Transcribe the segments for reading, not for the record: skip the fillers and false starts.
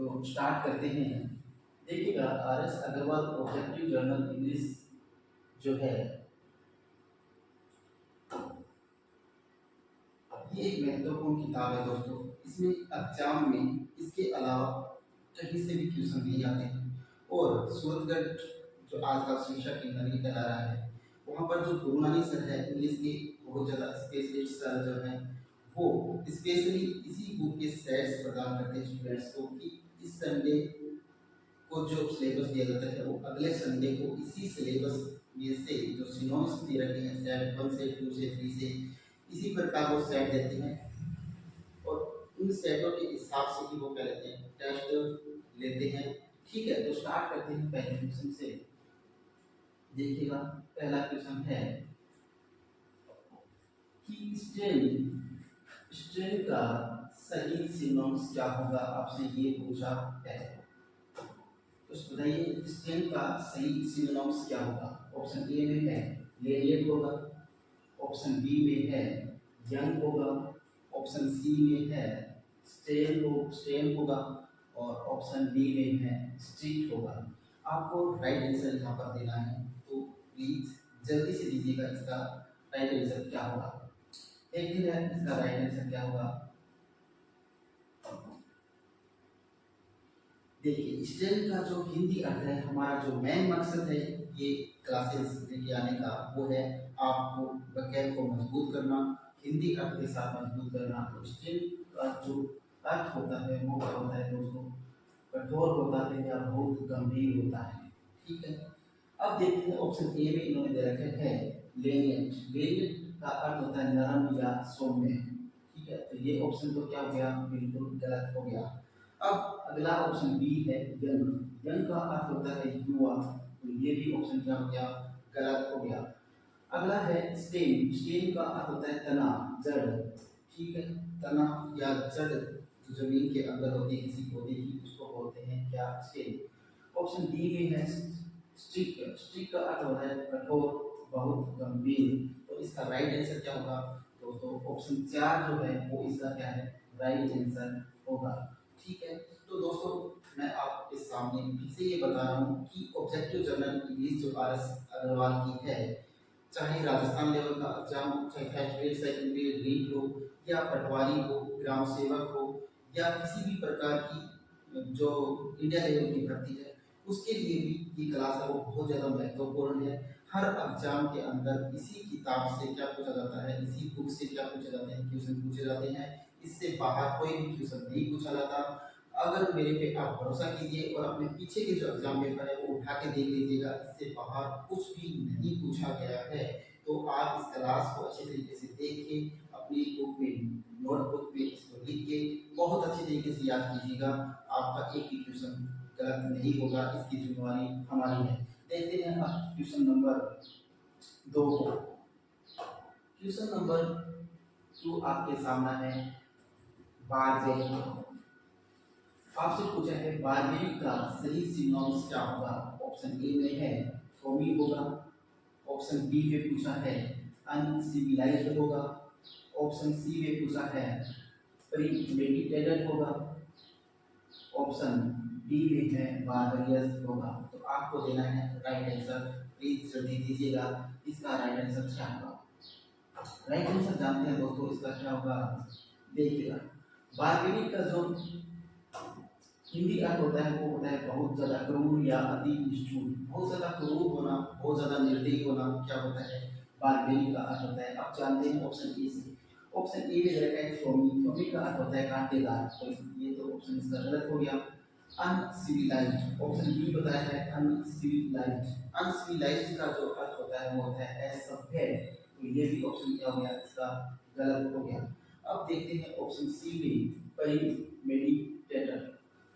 तो स्टार्ट करते हैं। देखिएगा, R S Agarwal objective general English जो है, ये एक महत्वपूर्ण किताब है दोस्तों। इसमें एग्जाम में इसके अलावा कहीं से भी क्वेश्चन नहीं आते हैं। और सूरतगढ़ जो आज का शिक्षा केंद्र निकल आ रहा है, वहाँ पर जो गुरुनानी सर है इंग्लिश के बहुत ज़्यादा स्पेशलिस्ट सर जो है, वो स्पेशली इसी बुक के सेट्स प्रदान करते हैं स्टूडेंट्स को कि इस संडे को जो सिलेबस दिया जाता है वो अगले संडे को इसी सिलेबस में से जो सिनोनिम्स दे रखे हैं सेट 1 से 2 से 3 से, इसी प्रकार वो सेट देते हैं। और उन सेटों के हिसाब से ही वो क्या लेते हैं, टेस्ट लेते हैं। ठीक है, तो स्टार्ट करते हैं पहले क्वेश्चन से। देखिएगा, पहला क्वेश्चन है कि स्ट्रेन का सही सिनोनिम्स क्या होगा, आपसे ये पूछा है। तो बताइए स्ट्रेन का सही सिनोनिम्स क्या होगा। ऑप्शन ए में है लेनियड होगा, ऑप्शन बी में है यंग होगा, ऑप्शन सी में है स्ट्रेन होगा, और ऑप्शन डी में है स्ट्रीट होगा। आपको राइट आंसर यहाँ पर देना है, तो प्लीज जल्दी से दीजिएगा इसका राइट आंसर क्या होगा। देखते हैं इसका राइट आंसर क्या होगा। देखिए, स्ट्रेन का जो हिंदी अर्थ है, हमारा जो मेन मकसद है ये क्लासेस लेके आने का, वो है आपको वैकेब को मजबूत करना, हिंदी अर्थ के साथ मजबूत करना। तो स्ट्रेन का जो अर्थ होता है वो क्या होता है दोस्तों, कठोर होता है या बहुत गंभीर होता है। ठीक है, अब देखते हैं ऑप्शन ए में इन्होंने दे रखे है लेनियड। लेनियड का अर्थ होता है नरम या सौम्य। ठीक है, तो ये ऑप्शन तो क्या हो गया, बिल्कुल गलत हो गया। अब अगला ऑप्शन बी है यंग। यंग का अर्थ होता है युवा, तो ये भी ऑप्शन क्या हो गया, गलत हो गया। अगला है स्टेम। स्टेम का अर्थ होता है तना, जड़। ठीक है, तना या जड़ जो जमीन के अंदर होती है किसी पौधे की, उसको बोलते हैं क्या, स्टेम। ऑप्शन डी में है स्ट्रिक। स्ट्रिक का अर्थ होता है कठोर, बहुत गंभीर। तो इसका राइट आंसर क्या होगा दोस्तों, ऑप्शन 4 जो है वो इसका क्या है, राइट आंसर होगा। ठीक है, तो दोस्तों मैं आपके सामने फिर से ये बता रहा हूँ कि ऑब्जेक्टिव जर्नल इंग्लिश जो आर एस अग्रवाल की है, चाहे राजस्थान लेवल का एग्जाम हो, चाहे first grade second grade REET हो, या पटवारी हो, ग्राम सेवक हो, या किसी भी प्रकार की जो इंडिया लेवल की भर्ती है, उसके लिए भी ये क्लास है वो बहुत ज़्यादा महत्वपूर्ण है। हर एग्जाम के अंदर इसी किताब से क्या पूछा जाता है, इसी बुक से क्या पूछे जाते हैं, क्वेश्चन पूछे जाते हैं। इससे बाहर कोई भी क्वेश्चन नहीं पूछा जाता। अगर मेरे पे आप भरोसा कीजिए और अपने पीछे के जो एग्जाम पेपर है वो उठा के देख लीजिएगा, इससे बाहर कुछ भी नहीं पूछा गया है। तो आप इस क्लास को अच्छे तरीके से देखिए, अपनी बुक में नोटबुक में इसको लिख के बहुत अच्छे तरीके से याद कीजिएगा। आपका एक भी क्वेश्चन गलत नहीं होगा, इसकी जिम्मेवारी हमारी है। देखते हैं अब क्वेश्चन नंबर 2 को। क्वेश्चन नंबर 2 आपके सामने है बारबेरी। आपसे पूछा है बारबेरी का सही सिनोनिम्स क्या होगा। ऑप्शन ए में है फोमी होगा, ऑप्शन बी में पूछा है अनसिविलाइज्ड होगा, ऑप्शन सी में पूछा है प्रीमेडिटेटेड होगा, ऑप्शन डी में है बारबेरियस होगा। तो आपको देना है राइट आंसर। प्लीज जल्दी दीजिएगा, इसका राइट आंसर क्या होगा। राइट आंसर जानते हैं दोस्तों, इसका क्या होगा। देखिएगा, बारबेरी का जो हिंदी अर्थ होता है वो होता है बहुत ज्यादा क्रूर या अति निष्ठुर। बहुत ज्यादा क्रूर होना, बहुत ज्यादा निर्दयी होना क्या होता है, बारबेरी का अर्थ होता है। अब जानते हैं ऑप्शन ए से। ऑप्शन ए में रहता है फोमी। फोमी का अर्थ होता है कांटेदार, तो ये तो ऑप्शन इसका गलत हो गया। अनसिविलाइज्ड, ऑप्शन बी बताया है अनसिविलाइज्ड। अनसिविलाइज्ड का जो अर्थ होता है वो होता है असभ्य, तो ये भी ऑप्शन क्या हो गया, इसका गलत हो गया। अब देखते हैं ऑप्शन सी में प्रीमेडिटेटेड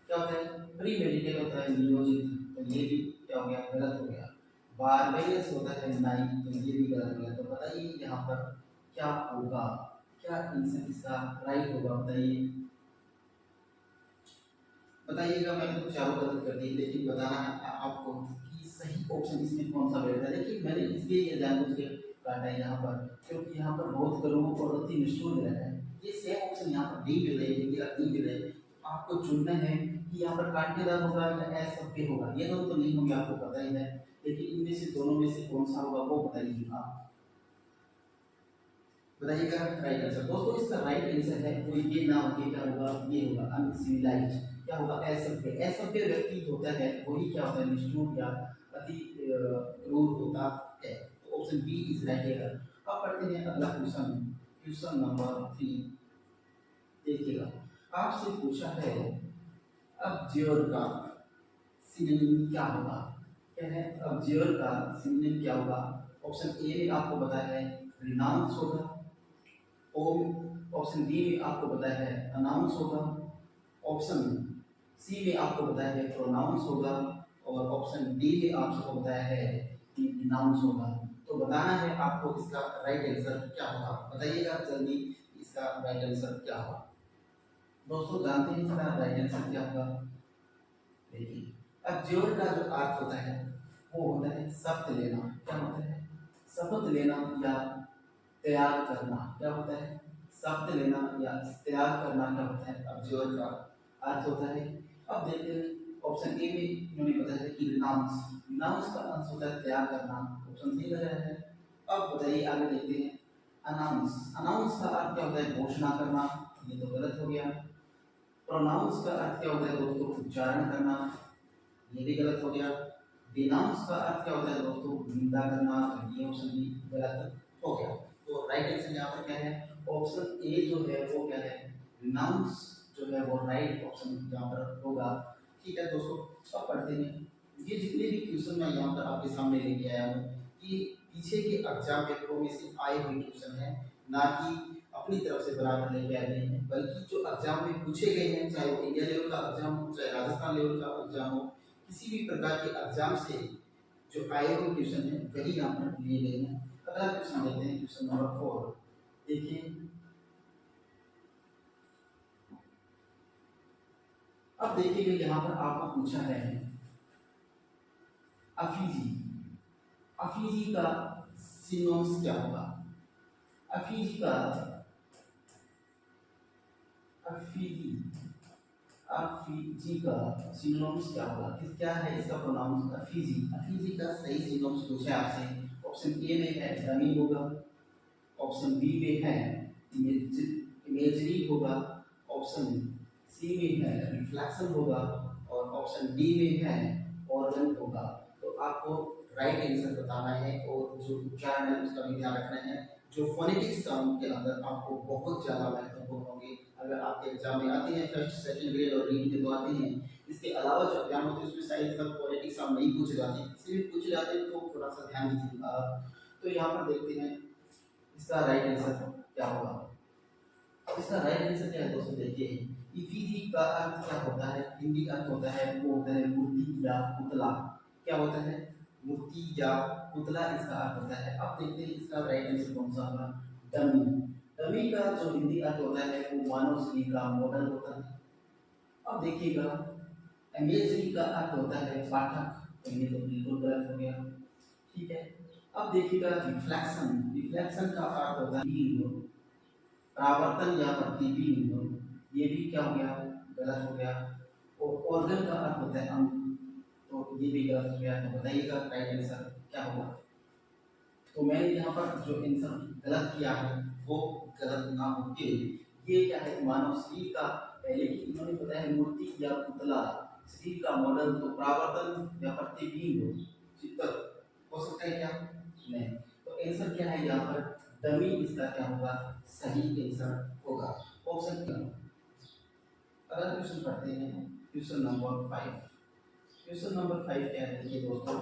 क्या होता है, प्री मेडिटेट होता है नियोजित, तो ये भी क्या हो गया, गलत हो गया। बारबेरियस होता है नाइक, तो ये भी गलत हो गया। तो बताइए यहाँ पर क्या होगा, क्या आंसर इसका राइट होगा, बताइए बताइएगा। मैंने तो चारों गलत कर दी, लेकिन बताना है आपको कि सही ऑप्शन इसमें कौन सा बैठता है। देखिए मैंने इसलिए ये जानबूझ के काटा है यहाँ पर, क्योंकि यहाँ पर बहुत करोड़ और अति निष्ठुर रहता है। ये सेम ऑप्शन यहाँ पर डी मिल रही है, डी मिल रही है। आपको चुनना है कि यहाँ पर कांटेदार होगा या असभ्य होगा। ये दोनों तो नहीं होंगे, आपको पता ही है, लेकिन इनमें से दोनों में से कौन सा होगा वो बताइए आप। बताइएगा राइट आंसर। दोस्तों इसका राइट आंसर है वो ये ना होके क्या होगा, ये होगा अनसिविलाइज। क्या होगा, असभ्य। असभ्य व्यक्ति होता है वही क्या होता है, निष्ठुर या अति क्रूर होता है। तो option B is right answer. अब पढ़ते हैं अगला क्वेश्चन, क्वेश्चन नंबर 3। देखिएगा आपसे पूछा है ऑब्जर्वर का सिनोनिम क्या होगा। क्या है ऑब्जर्वर का सिनोनिम क्या होगा। ऑप्शन ए में आपको बताया है रिनाउंस होगा, ऑप्शन बी में आपको बताया है अनाउंस होगा, ऑप्शन सी में आपको बताया है प्रोनाउंस होगा, और ऑप्शन डी में आपको बताया है कि डिनाउंस होगा। तो बताना है आपको इसका राइट आंसर क्या होगा। बताइएगा जल्दी इसका राइट आंसर क्या होगा। दोस्तों जानते हैं इसका राइट आंसर क्या होगा। देखिए ऑब्जर्वर का जो अर्थ होता है वो होता है शपथ लेना। क्या होता है, शपथ लेना या त्याग करना। क्या होता है, शपथ लेना या त्याग करना क्या होता है, ऑब्जर्वर का अर्थ होता है। अब देखते हैं ऑप्शन ए में इन्होंने बताया है कि रिनाउंस, रिनाउंस का अर्थ होता है त्याग करना, ऑप्शन सी लग रहा है। अब बताइए आगे देखते हैं अनाउंस, अनाउंस का अर्थ क्या होता है, घोषणा करना, ये तो गलत हो गया। प्रोनाउंस का अर्थ क्या होता है दोस्तों, उच्चारण करना, ये भी गलत हो गया। डिनाउंस का अर्थ क्या होता है दोस्तों, निंदा करना, ये ऑप्शन भी गलत हो गया। तो राइट आंसर यहाँ पर क्या है, ऑप्शन ए जो है वो क्या है, रिनाउंस जो है वो राइट ऑप्शन यहाँ पर होगा। ठीक है दोस्तों, अब पढ़ते हैं ये जितने भी क्वेश्चन मैं यहाँ पर आपके सामने लेके आया हूँ कि पीछे के एग्जाम पेपरों में से आए हुए क्वेश्चन है, ना कि अपनी तरफ से बनाकर लेके आए हैं, बल्कि जो एग्जाम में पूछे गए हैं, चाहे वो इंडिया लेवल का एग्जाम हो, चाहे राजस्थान लेवल का एग्जाम हो, किसी भी प्रकार के एग्जाम से जो आए हुए क्वेश्चन है वही यहाँ पर लिए गए हैं। अगला क्वेश्चन लेते हैं, क्वेश्चन नंबर 4। देखिए अब देखिएगा यहाँ पर आपको पूछा है अफीजी, अफीजी का सिनोनिम्स क्या होगा। अफीजी का अफीजी अफीजी का सिनोनिम्स क्या होगा, क्या है इसका प्रोनाउंस अफीजी। अफीजी का सही सिनोनिम्स पूछा है आपसे। ऑप्शन ए में है डमी होगा, ऑप्शन बी में है इमेजरी होगा, ऑप्शन सी में है रिफ्लेक्शन होगा, और ऑप्शन डी में है ऑर्गन होगा। तो आपको राइट आंसर बताना है और जो उच्चारण है उसका भी ध्यान रखना है। जो फोनेटिक्स टर्म के अंदर आपको बहुत ज़्यादा महत्वपूर्ण होंगे, अगर आपके एग्जाम में आते हैं फर्स्ट सेकंड ग्रेड और रीडिंग के तो आते हैं, इसके अलावा जो एग्जाम होते हैं उसमें शायद इसका फोनेटिक्स हम नहीं पूछे जाते, इसलिए पूछे जाते हैं तो थोड़ा सा ध्यान दीजिएगा। तो यहाँ पर देखते हैं इसका राइट आंसर क्या होगा। इसका राइट आंसर क्या है दोस्तों, देखिए इफिजी का अर्थ क्या होता है, हिंदी अर्थ होता है वो होता है मूर्ति या पुतला। क्या होता है, मूर्ति या पुतला इसका अर्थ होता है। अब देखते हैं इसका राइट आंसर कौन सा होगा, डमी। डमी का जो हिंदी अर्थ होता है वो मानव शरीर का मॉडल होता है। अब देखिएगा इमेजरी का अर्थ होता है पाठक, तो ये तो बिल्कुल गलत हो गया। ठीक है, अब देखिएगा रिफ्लेक्शन, रिफ्लेक्शन का अर्थ होता है परावर्तन या प्रतिबिंब, ये भी क्या हो गया, गलत हो गया। और ऑर्गन का अर्थ होता है अंग, तो ये भी गलत हो गया। तो बताइएगा राइट आंसर क्या होगा। तो मैंने यहाँ पर जो आंसर गलत किया है वो गलत ना होके ये क्या है, मानव शरीर का, लेकिन इन्होंने बताया है मूर्ति या पुतला, शरीर का मॉडल, तो परावर्तन या प्रतिबिंब चित्र हो सकता है क्या, नहीं। तो आंसर क्या है यहाँ पर, डमी इसका क्या होगा, सही आंसर होगा, ऑप्शन क्या। अगला क्वेश्चन पढ़ते हैं, क्वेश्चन नंबर 5। क्वेश्चन नंबर 5 क्या है, देखिए दोस्तों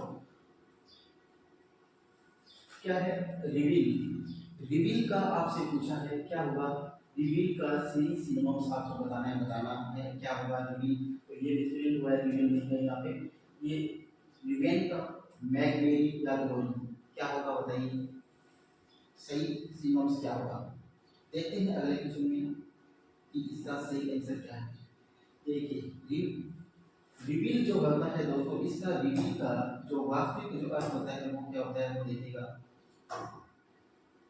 क्या है, रिवील। रिवील का आपसे पूछा है क्या होगा, रिवील का सही सिनोनिम्स आपको बताना है क्या होगा रिवील। तो ये डिफरेंट हुआ है, रिवील नहीं है यहाँ पे, ये रिवेन का मैगमेरी या ग्लोरी क्या होगा, बताइए सही सिनोनिम्स क्या होगा। देखते हैं अगले क्वेश्चन में कि इसका सही आंसर क्या है। देखिए रिवील जो होता है दोस्तों, इसका रिवील का जो वास्तविक जो अर्थ होता है वो क्या होता है, वो देखिएगा।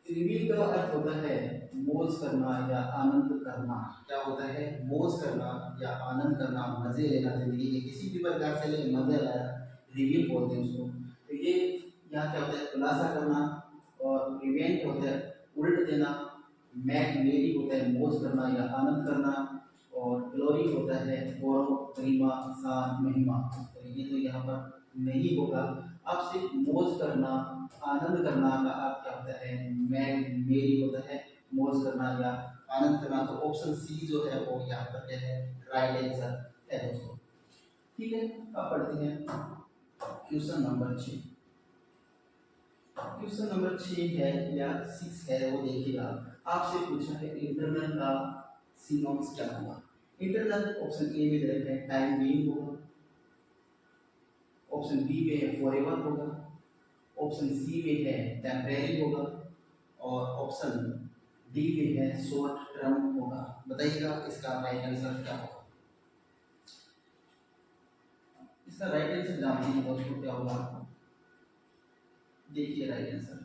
रिवील का अर्थ होता है मौज करना या आनंद करना। क्या होता है? मौज करना या आनंद करना, मजे लेना जिंदगी के किसी भी प्रकार से लेकिन मजे लेना, रिवील बोलते हैं उसको। तो ये यहाँ क्या होता है? खुलासा करना। और इवेंट होता है उल्ट देना। मैक मेरी होता है मौज करना या आनंद करना। और ग्लोरी होता है गौरव, गरिमा, शान, महिमा। तो ये तो यहाँ पर नहीं होगा। आप सिर्फ मौज करना, आनंद करना का आप क्या होता है? मैं मेरी होता है मौज करना या आनंद करना। तो ऑप्शन सी जो है वो यहाँ पर क्या है? राइट आंसर है दोस्तों। ठीक है, अब पढ़ते हैं क्वेश्चन नंबर 6। क्वेश्चन नंबर 6 है या 6 है वो देखिएगा। आपसे पूछा है इंटरनल का सिनोनिम्स क्या होगा। इंटरनल ऑप्शन ए में दे रखा है टाइम बीइंग होगा, ऑप्शन बी में है फॉरएवर होगा, ऑप्शन सी में है टेम्परेरी होगा, और ऑप्शन डी में है शॉर्ट टर्म होगा। बताइएगा इसका राइट आंसर क्या होगा। इसका राइट आंसर जानते हैं दोस्तों क्या होगा। देखिए राइट आंसर,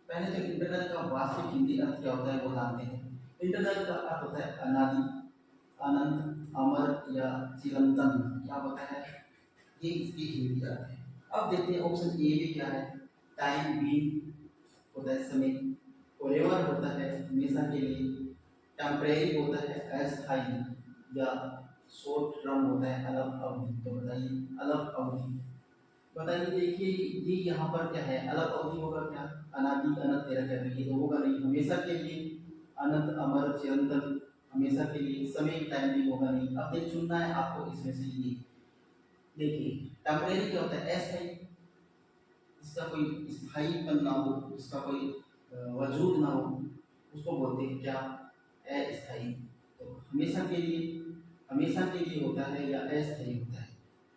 पहले तो इंटरनल का वास्तविक हिंदी अर्थ क्या होता है वो जानते हैं। इंटरनल का अर्थ होता है अनादि, अनंत, अमर या चिरंतन। क्या होता है? ये इसकी हिंदी अर्थ है। अब देखते हैं ऑप्शन ए में क्या है। टाइम बीइंग होता है समय, फॉरएवर होता है हमेशा के लिए, टेम्परेरी होता है अस्थायी, या शॉर्ट टर्म होता है अलग अवधि। तो बताइए अलग अवधि। बताइए, देखिए ये यहाँ पर क्या है? अलग अवधि होगा क्या? अनादि अनंत तेरह कहते हैं, ये तो होगा नहीं। हमेशा के लिए, अनंत, अमर, चिरंतन, हमेशा के लिए, समय टाइम भी होगा नहीं। अब देख चुनना है आपको इसमें से ये। देखिए टेम्परेरी क्या होता है? अस्थायी, इसका कोई स्थायीपन ना हो, इसका कोई वजूद ना हो, उसको बोलते हैं क्या? अस्थायी। तो हमेशा के लिए, हमेशा के लिए होता है या अस्थायी होता है?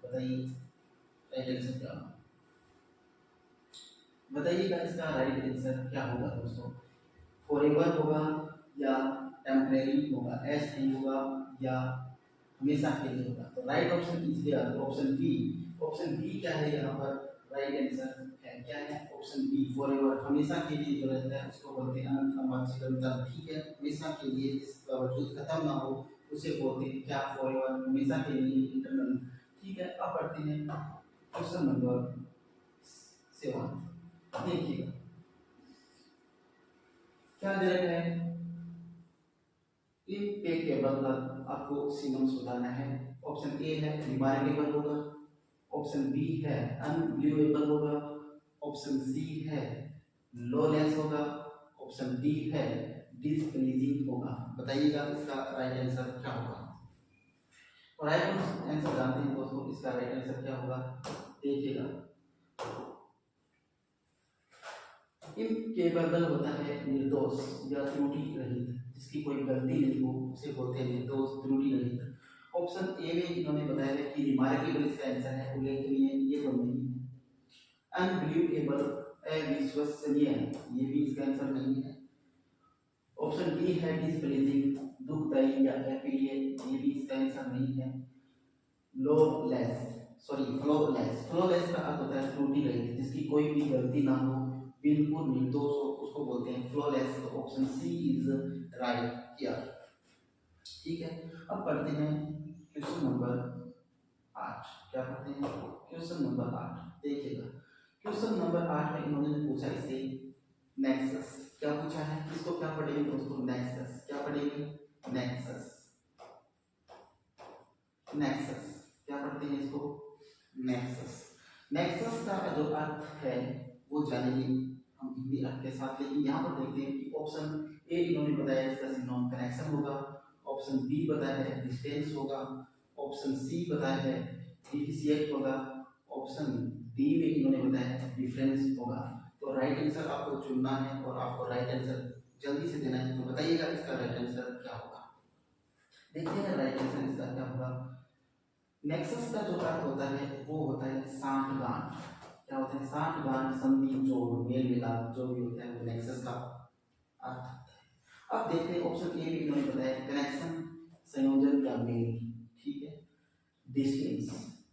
बताइए राइट आंसर क्या होगा। बताइएगा इसका राइट आंसर क्या होगा दोस्तों। फॉरएवर होगा या टेम्परेरी होगा, अस्थायी होगा या हमेशा के लिए होगा। तो राइट ऑप्शन कीजिए ऑप्शन बी। ऑप्शन बी क्या है यहाँ पर? राइट आंसर है क्या है? ऑप्शन बी फॉरएवर, हमेशा के लिए जो रहता है उसको बोलते हैं अनंत, अमर, चिरंतन। ठीक है, हमेशा के लिए जिसका वजूद खत्म ना हो उसे बोलते हैं क्या? फॉरएवर, हमेशा के लिए, इंटरनल। ठीक है, अब बढ़ते हैं क्वेश्चन नंबर 7। देखिएगा क्या दे रखा है। इन पे के बदला आपको सिनोनिम्स बताना है। ऑप्शन ए है रिमार्केबल होगा, ऑप्शन बी है अनबिलीवेबल होगा, ऑप्शन सी है लॉलेस होगा, ऑप्शन डी है डिसप्लीजिंग होगा। बताइएगा इसका राइट आंसर क्या होगा। और राइट आंसर जानते हैं दोस्तों, इसका राइट आंसर क्या होगा। देखिएगा इनकेपेबल होता है निर्दोष या त्रुटि रहित, जिसकी कोई गलती नहीं हो उसे बोलते हैं निर्दोष, त्रुटि रहित। ऑप्शन ए में इन्होंने बताया है कि रिमार्केबल इसका आंसर है, उल्लेखनीय, ये तो नहीं है। अनबिलीवेबल, अविश्वसनीय, ये भी इसका आंसर नहीं है। ऑप्शन डी है डिसप्लीजिंग, दुखदायी या अप्रिय, ये भी इसका आंसर नहीं है। फ्लॉलेस, सॉरी फ्लॉलेस, फ्लॉलेस का अर्थ होता है त्रुटि रहित, जिसकी कोई भी गलती ना हो, बिल्कुल निर्दोष हो, उसको बोलते हैं फ्लॉलेस। तो option C is right here. ठीक है, अब पढ़ते हैं क्वेश्चन नंबर 8। क्या पढ़ते हैं? क्वेश्चन नंबर 8 देखिएगा। क्वेश्चन नंबर 8 में इन्होंने पूछा इससे नेक्सस। क्या पूछा है? इसको क्या पढ़ेंगे दोस्तों? नेक्सस। क्या पढ़ेंगे? नेक्सस। नेक्सस क्या पढ़ते हैं इसको? नेक्सस। नेक्सस का जो अर्थ है वो जानेंगे हम हिंदी अर्थ के साथ। लेकिन यहाँ पर देखते हैं कि ऑप्शन ए इन्होंने बताया इसका सिनोनिम कनेक्शन होगा, ऑप्शन बी बताया है डिस्टेंस होगा, ऑप्शन सी बताया है डिफिशिएंट होगा, ऑप्शन डी में इन्होंने बताया है डिफरेंस होगा। तो राइट आंसर आपको चुनना है और आपको राइट आंसर जल्दी से देना है। तो बताइएगा इसका राइट आंसर क्या होगा। देखिए राइट आंसर इसका क्या होगा। नेक्सस का जो अर्थ होता है वो होता है सांठगांठ। क्या होता है? सांठगांठ, संधि, जोड़, मेल मिलाप, जो भी होता है वो नेक्सस का अर्थ होता है। अब देखते हैं ऑप्शन ए में इन्होंने बताया कनेक्शन, संयोजन या मेल। ठीक है, डिस्टेंस,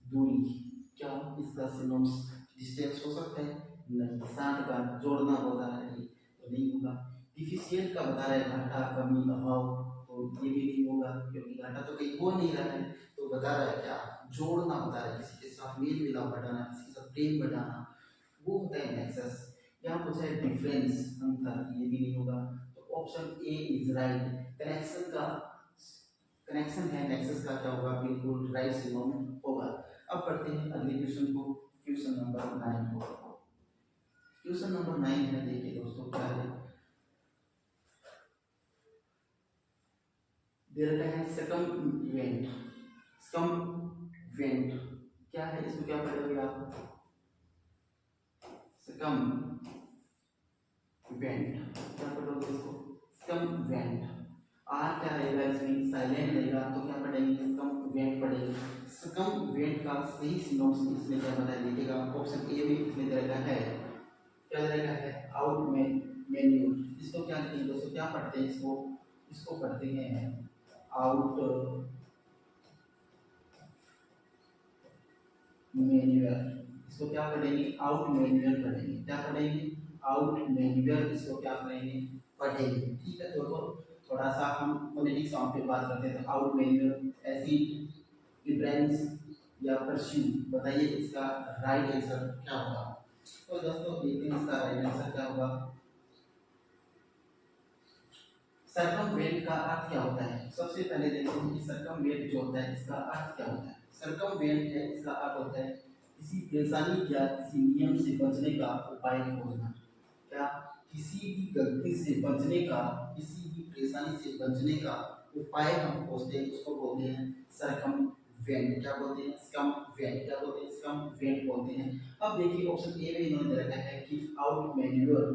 दूरी। क्या इसका सिनोनिम्स डिस्टेंस हो सकता है? नहीं। सांठगांठ जोड़ना होता है, ये तो नहीं होगा। डिफिशियंट का बता रहा है घाटा, कमी, अभाव, तो ये भी नहीं होगा क्योंकि घाटा तो कहीं हो नहीं रहा है। तो बता रहा है क्या, जोड़ना बता रहा है, किसी के साथ मेल मिलाप बढ़ाना, किसी के साथ प्रेम बढ़ाना, वो होता है नेक्सस। यहाँ पूछा है डिफरेंस, अंतर, ये भी नहीं होगा। तो option A is right. Connection का कनेक्शन है, नेक्सस का क्या होगा, बिल्कुल राइट सिनोनिम होगा। अब पढ़ते हैं अगले क्वेश्चन को, क्वेश्चन नंबर 9 को। क्वेश्चन नंबर 9 है, देखिए दोस्तों क्या है, दे रखा है सकमवेंट। सकमवेंट क्या है, इसको क्या पढ़ोगे आप, सकमवेंट क्या पढ़ोगे इसको, सकमवेंट। आर क्या रहेगा इसमें, साइलेंट रहेगा, तो क्या पढ़ेंगे, सकमवेंट पढ़ेंगे। सकमवेंट का सही सिनोनिम इसमें क्या बताया, देखिएगा ऑप्शन ए में इसमें दे रखा है, क्या दे रखा है, आउट मैन्यूर। इसको क्या लिखेंगे दोस्तों, क्या पढ़ते हैं इसको, इसको पढ़ते हैं आउट मैन्यूअर। इसको क्या पढ़ेंगे, आउट मैन्यूअर पढ़ेंगे, क्या पढ़ेंगे, आउट मैन्यूअर, इसको क्या पढ़ेंगे, पढ़ेंगे। ठीक है, तो थोड़ा सा हम फोनेटिक साउंड पे बात करते हैं। तो आउट मैन्यूअर, एसिड, डिफरेंस या परस्यू, बताइए इसका राइट आंसर क्या होगा। तो दोस्तों देखते हैं इसका राइट आंसर क्या होगा। सरकमवेंट का अर्थ क्या होता है, सबसे पहले देखते हैं कि सरकमवेंट जो होता है इसका अर्थ क्या होता है। सरकमवेंट है, इसका अर्थ होता है किसी परेशानी या किसी नियम से बचने का उपाय खोजना। क्या, किसी भी गलती से बचने का, किसी भी परेशानी से बचने का उपाय हम खोजते हैं, उसको बोलते हैं सरकमवेंट। क्या बोलते हैं, सरकमवेंट, क्या बोलते हैं, सरकमवेंट बोलते हैं। अब देखिए ऑप्शन ए में इन्होंने दे रखा है कि आउट मैन्यूअर।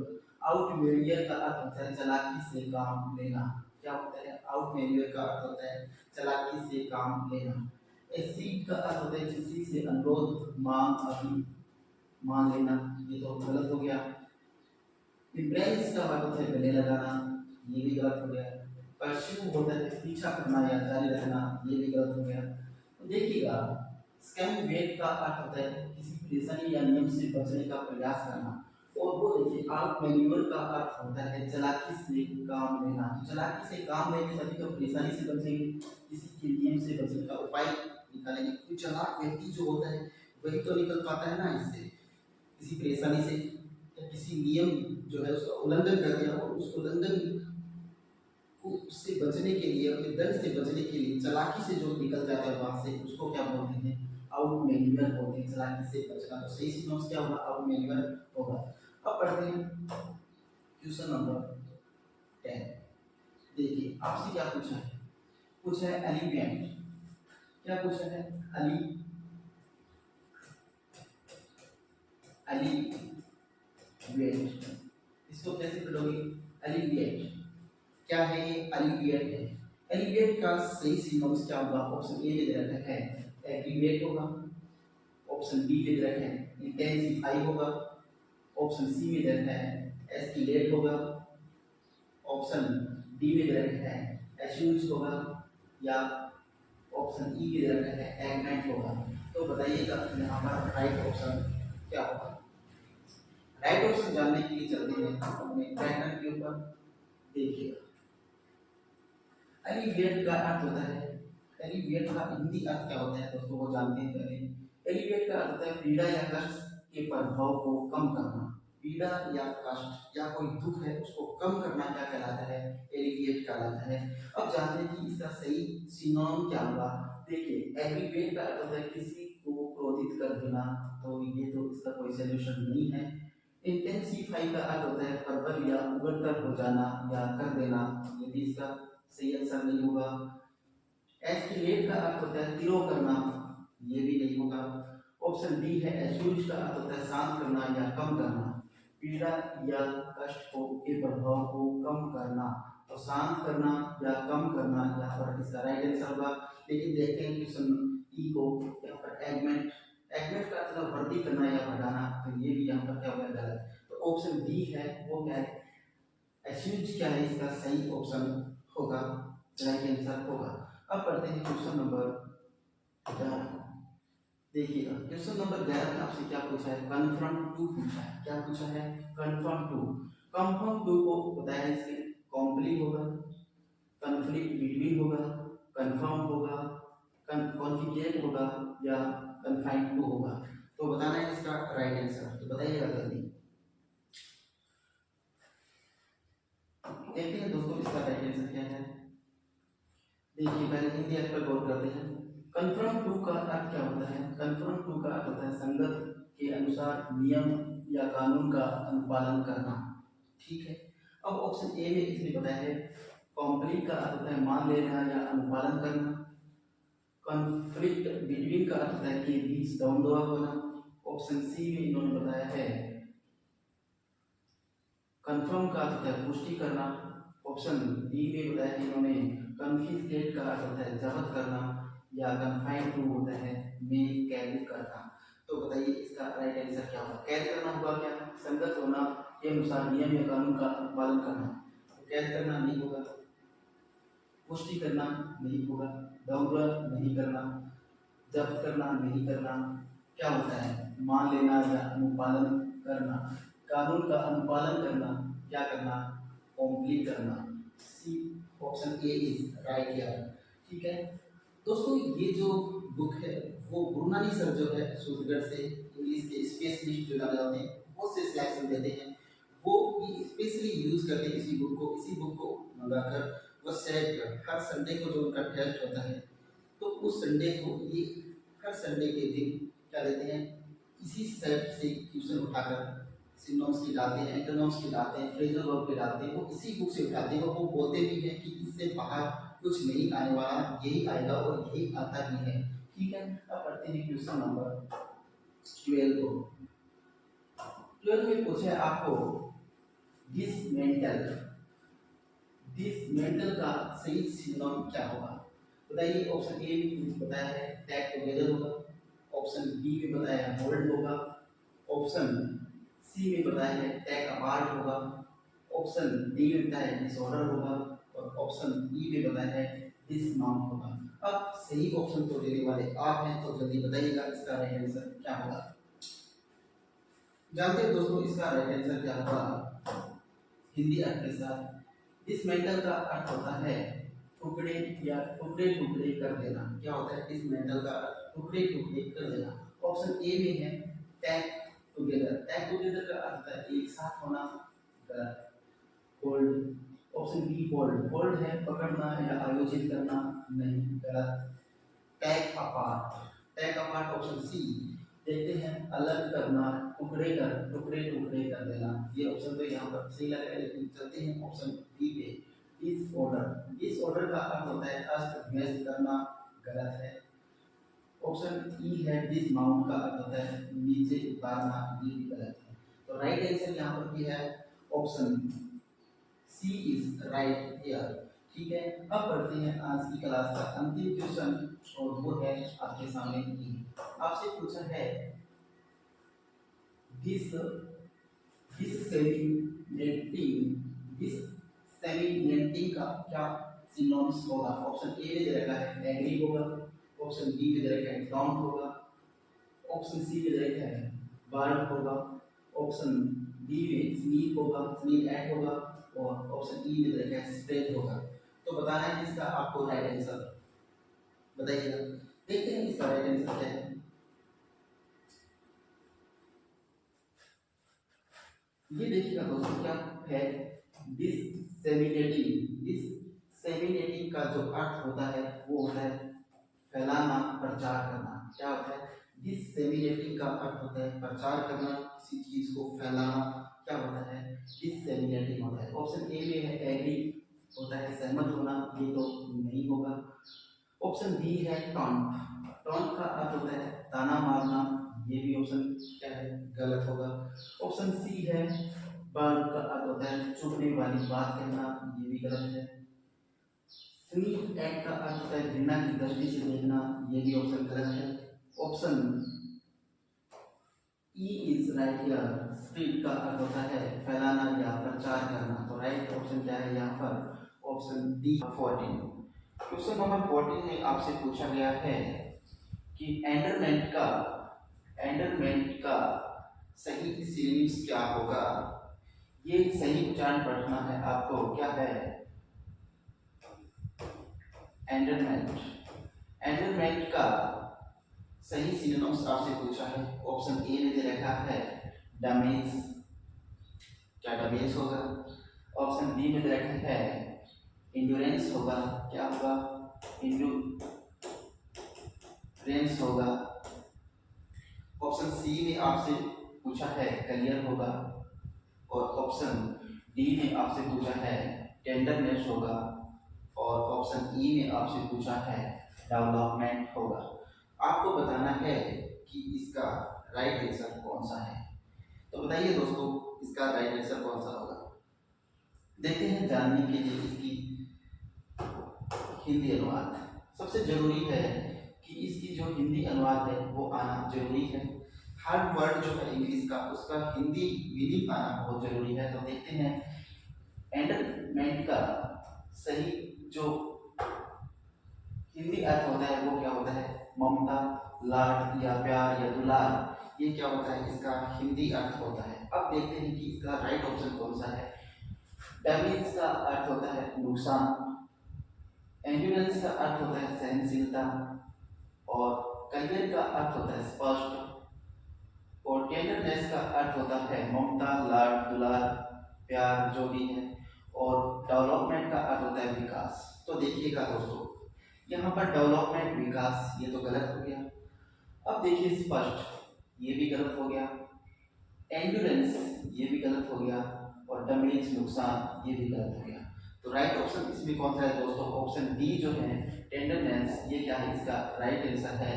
आउट मैन्यूअर का अर्थ होता है चालाकी से काम लेना। क्या होता है, आउट मैन्यूअर का अर्थ होता है चालाकी से काम लेना। एक्सीड का अर्थ होता है किसी से अनुरोध, मांग, अभी मांग लेना, ये तो गलत हो गया। इम्प्रेस का अर्थ होता है गले लगाना, ये भी गलत हो गया। परस्यू होता है पीछा करना या जारी रखना, ये भी गलत हो गया। तो देखिएगा स्कैम वेट का अर्थ होता है किसी परेशानी या नियम से बचने का प्रयास करना। और वो देखिए आउट मैन्यूअर का अर्थ होता है चालाकी से काम लेना। तो चालाकी से काम लेने तभी तो परेशानी से बचेंगे, किसी के नियम से बचने का उपाय निकालेंगे। कोई चालाक व्यक्ति जो होता है वही तो निकल पाता है ना इससे, किसी परेशानी से या किसी नियम जो है उसका उल्लंघन कर दिया और उस उल्लंघन को उससे बचने के लिए, अपने दंड से बचने के लिए चालाकी से जो निकल जाता है वहां से, उसको क्या बोलते हैं, आउट मैन्यूअर बोलते हैं। चालाकी से बचना, तो सही सिनोनिम्स क्या होगा, आउट मैन्यूअर होगा। अब पढ़ते हैं क्वेश्चन नंबर 10। देखिए आपसे क्या पूछा है, पूछा है एलिवेंट। क्या पूछा है, एलिवेट, इसको कैसे पढ़ोगे, एलिवेट। क्या है ये, एलिवेट है। एलिवेट का सही सिनोनिम्स क्या होगा, ऑप्शन ए में दे रखा है एग्रीवेट होगा, ऑप्शन बी में दे रखा है इंटेंसिफाई होगा, ऑप्शन सी में दे रखा है एस्केलेट होगा, ऑप्शन डी में दे रखा है एश्यूज होगा, या ऑप्शन ई में दे रखा है एगमेंट होगा। तो बताइएगा यहाँ पर राइट ऑप्शन क्या होगा। राइट ऑप्शन जानने के लिए चलते हैं अपने पैटर्न के ऊपर। देखिएगा एलिवेट का अर्थ होता है, एलिवेट का हिंदी अर्थ क्या होता है दोस्तों, वो जानते हैं पहले। एलिवेट का अर्थ होता है पीड़ा या कष्ट के प्रभाव को कम करना। पीड़ा या कष्ट या कोई दुख है उसको कम करना क्या कहलाता है, एलिवेट कहलाता है। अब जानते हैं कि इसका सही सिनोनिम क्या होगा। देखिए एलिवेट का अर्थ होता है किसी को क्रोधित कर देना, तो ये तो इसका कोई सोल्यूशन नहीं है। इंटेंसिफाई का अर्थ होता है प्रबल या उग्रतर हो जाना या कर देना, ये भी इसका सही आंसर नहीं होगा। एस्केलेट का अर्थ होता है तिरोह करना, ये भी नहीं होगा। ऑप्शन डी है एश्यूज का अर्थ होता है शांत करना या कम करना, पीड़ा या कष्ट को के प्रभाव को कम करना, तो शांत करना या कम करना यहाँ पर इसका राइट आंसर होगा। लेकिन देखते हैं क्वेश्चन ई को, यहाँ पर एगमेंट, एगमेंट का अर्थ वृद्धि करना या बढ़ाना, तो ये भी यहाँ पर क्या होगा, गलत। तो ऑप्शन डी है वो क्या है, एश्यूज क्या है इसका सही ऑप्शन होगा, राइट आंसर होगा। अब पढ़ते हैं क्वेश्चन नंबर 11। देखिएगा क्वेश्चन नंबर 11 में आपसे क्या पूछा है, कन्फर्म टू पूछा है। क्या पूछा है, कन्फर्म टू। कंफर्म टू को बताया इसके कॉम्प्लीट होगा, कन्फ्लिक्ट बिटवीन होगा, कंफर्म होगा, कॉन्फिडेंट होगा या कन्फाइंड टू होगा। तो बताना है इसका राइट आंसर, तो बताइएगा जल्दी। देखते हैं दोस्तों इसका राइट आंसर क्या है। देखिए पहले हिंदी अर्थ पर गौर करते हैं। कन्फर्म टू का अर्थ क्या होता है? कन्फर्म टू का अर्थ होता है संगत के अनुसार नियम या कानून का अनुपालन करना। ठीक है, अब ऑप्शन ए में इसने बताया है कॉम्प्लीट का अर्थ होता है मान लेना या अनुपालन करना। कॉन्फ्लिक्ट बिटवीन का अर्थ होता है कि बीच दौड़ होना। ऑप्शन सी में इन्होंने बताया है कंफर्म का अर्थ होता है पुष्टि करना। ऑप्शन डी में बताया है इन्होंने कन्फिस्केट का अर्थ होता है जब्त करना या कन्फाइंड टू होता है में कैद करना। तो बताइए इसका राइट आंसर क्या होगा? कैद करना होगा क्या? संगत होना के अनुसार नियम या कानून का पालन करना। तो कैद करना नहीं होगा, पुष्टि करना नहीं होगा, दौड़ नहीं करना, जब्त करना नहीं करना, क्या होता है मान लेना या अनुपालन करना, कानून का अनुपालन करना, क्या करना कंप्लीट करना। C option A is right here. ठीक है दोस्तों, ये जो बुक है वो गुरुनानी सर जो है सूरजगढ़ से इंग्लिश के स्पेशलिस्ट जो जाने जाते हैं बहुत से सिलेक्शन देते हैं, वो ये स्पेशली यूज करते हैं इसी बुक को मंगाकर वो सेलेक्ट हर संडे को जो उनका टेस्ट होता है तो उस संडे को ये हर संडे के दिन क्या देते हैं इसी सेट से क्वेश्चन उठाकर सिनोम्स की डालते हैं, एंटोनिम्स की डालते हैं, फ्रेजल वर्ब की डालते हैं, वो इसी बुक से उठाते हैं और वो बोलते भी हैं कि इससे बाहर कुछ नहीं आने वाला, यही आएगा और यही आता भी है। ठीक है, अब पढ़ते हैं क्वेश्चन नंबर 12 को। 12 में पूछा है आपको डिसमेंटल का सही सिनोनिम क्या होगा? बताइए। ऑप्शन ए में बताया है टैग टुगेदर होगा, ऑप्शन बी में बताया है होल्ड होगा, ऑप्शन सी में बताया है टैग अपार्ट होगा, ऑप्शन डी में बताया है डिसऑर्डर होगा और ऑप्शन ई में बताया है डिसमाउंट होगा। अब सही ऑप्शन तो देने वाले आप हैं, तो जल्दी बताइएगा इसका राइट आंसर क्या होगा। जानते हैं दोस्तों इसका राइट आंसर क्या होगा हिंदी अर्थ के साथ। डिसमेंटल का अर्थ होता है टुकड़े या टुकड़े टुकड़े कर देना। क्या होता है डिसमेंटल का अर्थ? टुकड़े टुकड़े कर देना। ऑप्शन ए में है टैग टुगेदर। टैग टुगेदर का अर्थ है एक साथ होना, गलत। Hold, option B hold, hold है पकड़ना या आयोजित करना, नहीं, गलत। Tag apart, tag apart option C. देखते हैं अलग करना, टुकड़े टुकड़े कर देना। ये ऑप्शन तो यहाँ पर सही लग रहा है, लेकिन चलते हैं ऑप्शन बी पे डिसऑर्डर। डिसऑर्डर का अर्थ होता है अस्त व्यस्त करना, गलत है। ऑप्शन ई है डिसमाउंट का अर्थ होता है नीचे उतारना, ये भी गलत है। तो राइट आंसर यहाँ पर भी है option C is right here. ठीक है, अब पढ़ते हैं आज की क्लास का अंतिम क्वेश्चन और वो है आपके सामने ई। आपसे पूछा है दिस डिससेमिनेटिंग का क्या सिनोनिम्स होगा? ऑप्शन ए में दे रखा है एग्री होगा, ऑप्शन बी में दे रखा है डोंट होगा, ऑप्शन सी में दे रखा है बर्न होगा, ऑप्शन डी में स्नीक होगा, स्नीक एट होगा और ऑप्शन ई में दे रखा है स्प्रेड होगा। तो बताना है इसका आपको राइट आंसर, बताइएगा। देखते हैं इसका राइट आंसर क्या है। ये देखिएगा दोस्तों क्या है डिससेमिनेटिंग का जो अर्थ होता है वो होता है फैलाना, प्रचार करना। क्या होता है डिससेमिनेटिंग का अर्थ होता है प्रचार करना, किसी चीज को फैलाना, क्या होता है डिससेमिनेटिंग होता है। ऑप्शन ए में है एग्री होता है सहमत होना, ये तो नहीं होगा। ऑप्शन बी है टॉन्ट, टॉन्ट का अर्थ होता है ताना मारना, ये भी ऑप्शन क्या है गलत होगा। ऑप्शन सी है बर्न का अर्थ होता है चुभने वाली बात कहना, ये भी गलत है। स्नीक एट का अर्थ होता है घृणा की दृष्टि से देखना, ये भी ऑप्शन गलत है। Option E is right here, spread का अर्थ होता है फैलाना या प्रचार करना। तो राइट ऑप्शन क्या है यहाँ पर? Option D 14। क्वेश्चन नंबर 14 में आपसे पूछा गया है कि एंडरमेंट का सही सिनोनिम्स क्या होगा? ये सही उच्चारण पढ़ना है आपको, क्या है? एंडरमेंट। एंडरमेंट का सही सिनोनिम्स आपसे पूछा है। ऑप्शन ए में दे रखा है डैमेज, क्या डैमेज होगा? ऑप्शन बी में दे रखा है इंड्योरेंस होगा, क्या होगा? इंड्योरेंस होगा। ऑप्शन सी में आपसे पूछा है कलियर होगा, और ऑप्शन डी में आपसे पूछा है टेंडरनेस होगा, और ऑप्शन ई में आपसे पूछा है डेवलपमेंट होगा। आपको बताना है कि इसका राइट आंसर कौन सा है। तो बताइए दोस्तों, इसका राइट आंसर कौन सा होगा? देखते हैं जानने के लिए इसकी हिंदी अनुवाद। सबसे जरूरी है कि इसकी जो हिंदी अनुवाद है वो आना जरूरी है। हर वर्ड जो है इंग्लिश का, उसका हिंदी मीनिंग आना बहुत जरूरी है। तो देखते हैं एंडरमेंट का सही जो हिंदी अर्थ होता है वो क्या होता है? ममता, लाड या प्यार या दुलार, ये क्या होता है? इसका हिंदी अर्थ होता है। अब देखते हैं कि इसका राइट ऑप्शन कौन सा है। डैमेज का अर्थ होता है नुकसान, एंड्योरेंस का अर्थ होता है सहनशीलता, और कलियर का अर्थ होता है स्पष्ट, और टेंडरनेस का अर्थ होता है ममता, लाड, दुलार, प्यार जो भी है, और डेवलपमेंट का अर्थ होता है विकास। तो देखिएगा दोस्तों, यहाँ पर डेवलपमेंट, विकास, ये तो गलत हो गया। अब देखिए स्पष्ट, ये भी गलत हो गया। एंड्योरेंस, ये भी गलत हो गया, और डैमेज, नुकसान, ये भी गलत हो गया। तो राइट ऑप्शन इसमें कौन सा है दोस्तों? ऑप्शन डी जो है टेंडरनेस, ये क्या है? इसका राइट आंसर है।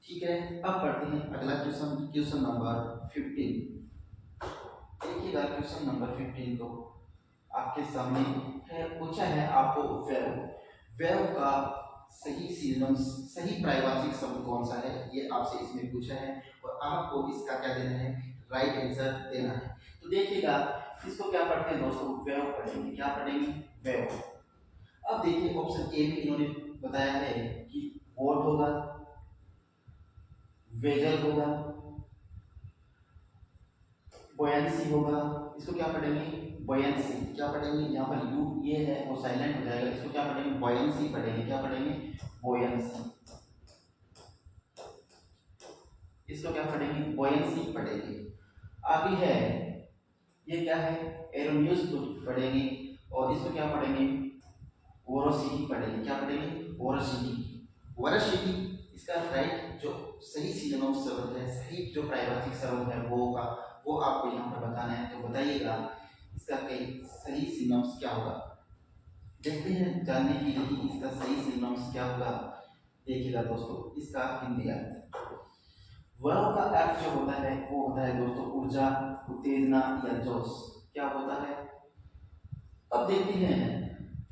ठीक है, अब पढ़ते हैं अगला क्वेश्चन, क्वेश्चन नंबर 15। देखिएगा क्वेश्चन नंबर 15 को आपके सामने है, पूछा है आपको वेव। वेव का सही सिनोनिम्स, सही प्रायवाचिक शब्द कौन सा है, ये आपसे इसमें पूछा है, और आपको इसका क्या देना है? राइट आंसर देना है। तो देखिएगा इसको क्या पढ़ते हैं दोस्तों? वेव पढ़ेंगे। क्या पढ़ेंगे? वेव। अब देखिए ऑप्शन ए में इन्होंने बताया है कि वोट होगा, वेजल होगा, बोयंसी होगा। इसको क्या पढ़ेंगे? बोयंसी। क्या पढ़ेंगे? यहाँ पर यू ये है वो साइलेंट हो जाएगा। इसको क्या पढ़ेंगे? बोयंसी पढ़ेंगे। क्या पढ़ेंगे? बोयंसी। इसको क्या पढ़ेंगे? बोयंसी पढ़ेंगे। आगे है ये क्या है? एरोम्यूज पढ़ेंगे, और इसको क्या पढ़ेंगे? वोरोसिटी पढ़ेंगे। क्या पढ़ेंगे? वोरोसिटी। वोरोसिटी इसका राइट जो सही सिनोनिम शब्द है, सही जो प्रायवाचिक शब्द है वो आपको यहाँ पर बताना है। तो बताइएगा इसका कई सही सिनोनिम्स क्या होगा। देखते हैं जानने के लिए कि इसका सही सिनोनिम्स क्या होगा। देखिएगा दोस्तों, इसका हिंदी अर्थ, वर्ब का अर्थ जो होता है वो होता है दोस्तों ऊर्जा, उत्तेजना या जोश। क्या होता है? अब देखते हैं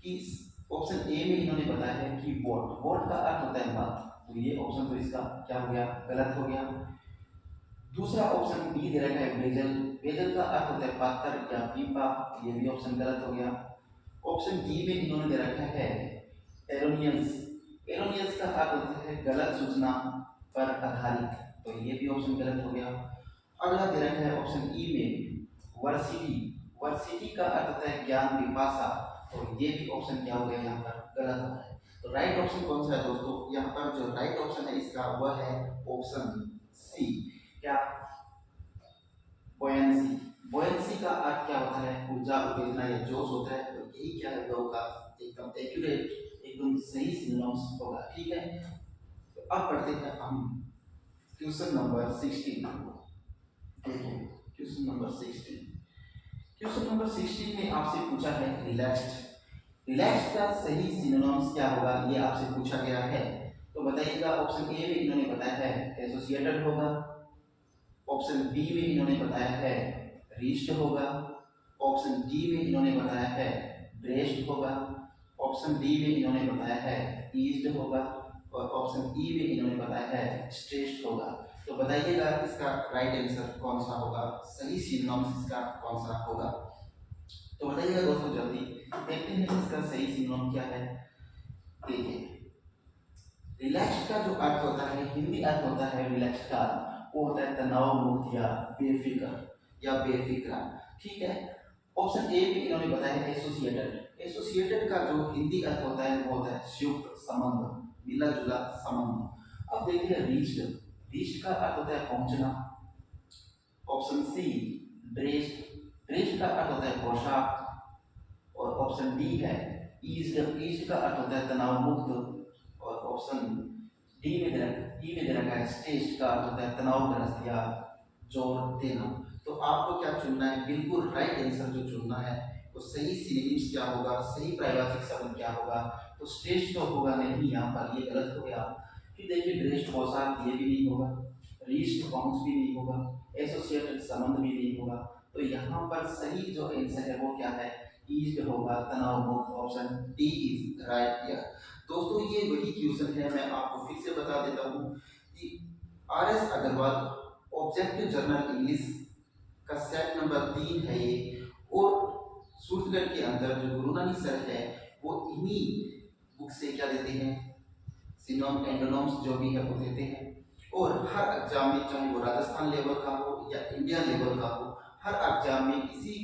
कि ऑप्शन ए में इन्होंने बताया है कि वोट, वोट का अर्थ होता है मत। तो ये ऑप्शन तो इसका क्या हो गया? गलत हो गया। दूसरा ऑप्शन बी दे रखा है बेजल, बेजल का अर्थ होता है पात्र या पीपा। ये भी ऑप्शन गलत हो गया। ऑप्शन डी में इन्होंने दे रखा है एरोनियंस, एरोनियंस का अर्थ होता है गलत सूचना पर आधारित। तो ये भी ऑप्शन गलत हो गया। अगला दे रखा है ऑप्शन ई में वर्सिटी, वर्सिटी का अर्थ होता है ज्ञान, विपाशा। तो ये भी ऑप्शन क्या हो गया? यहाँ पर गलत हो है। तो राइट ऑप्शन कौन सा है दोस्तों? यहाँ पर जो राइट ऑप्शन है इसका वह है ऑप्शन सी। क्या? बोयंसी। बोयंसी का अर्थ क्या होता है? ऊर्जा, उत्तेजना या जोश होता है। तो यही क्या है वेव का एकदम एक्यूरेट, एकदम सही सिनोनिम्स होगा। ठीक है, तो अब पढ़ते हैं हम क्वेश्चन नंबर 16। देखिए क्वेश्चन नंबर 16, क्वेश्चन नंबर 16 में आपसे पूछा है रिलैक्स्ड। रिलैक्स्ड का सही सिनोनिम्स क्या होगा, ये आपसे पूछा गया है। तो बताइएगा। ऑप्शन ए में इन्होंने बताया है एसोसिएटेड होगा, ऑप्शन बी में इन्होंने बताया है रीच्ड होगा, ऑप्शन डी में इन्होंने बताया है ब्रेस्ट होगा, ऑप्शन डी में इन्होंने बताया है ईज्ड होगा, और ऑप्शन ई में इन्होंने बताया है स्ट्रेस्ड होगा। तो बताइएगा इसका राइट आंसर कौन सा होगा, सही सिनोनिम्स इसका कौन सा होगा। तो बताइएगा दोस्तों जल्दी, देखते हैं इसका सही सिनोनिम क्या है। देखिए रिलैक्स्ड का जो अर्थ होता है, हिंदी अर्थ होता है रिलैक्स्ड का, वो होता है तनाव मुक्त या बेफिक्र। या बेफिक्रा। ठीक है। ऑप्शन ए में इन्होंने बताया एसोसिएटेड। एसोसिएटेड का जो हिंदी अर्थ होता है वो होता है संयुक्त संबंध, मिला जुला संबंध। अब देखिए रीच्ड। रीच्ड का अर्थ होता है पहुंचना। Option C dressed. ड्रेस्ड का अर्थ होता है पोशाक। और ऑप्शन डी है ईज्ड। ईज्ड का अर्थ होता है तनाव मुक्त। और ऑप्शन डी में दे रखा है स्ट्रेस्ड का अर्थ होता है तनावग्रस्त या जोर देना। तो आपको क्या चुनना है? बिल्कुल राइट आंसर जो चुनना है तो सही सिनोनिम्स क्या होगा, सही प्रायवाचिक शब्द क्या होगा? तो स्ट्रेस्ड तो होगा नहीं, यहाँ पर ये गलत हो गया। फिर देखिए ड्रेस्ड पोशाक, ये भी नहीं होगा। रीच्ड पहुंच भी नहीं होगा। एसोसिएटेड संबंध भी नहीं होगा। तो यहाँ पर सही जो आंसर है वो क्या है? ईज्ड होगा, तनाव मुक्त। Option D is right here. दोस्तों ये वही क्वेश्चन है, मैं आपको फिर से बता देता हूँ कि R S Agarwal objective general English का सेट नंबर 3 है ये। और सूरतगढ़ के अंदर जो गुरुनानी सर है वो इन्हीं बुक से क्या देते हैं? सिनोम एंडोनॉम्स जो भी है वो देते हैं। और हर एग्जाम में, चाहे वो राजस्थान लेवल का हो या इंडिया लेवल का हो, हर एग्जाम में इसी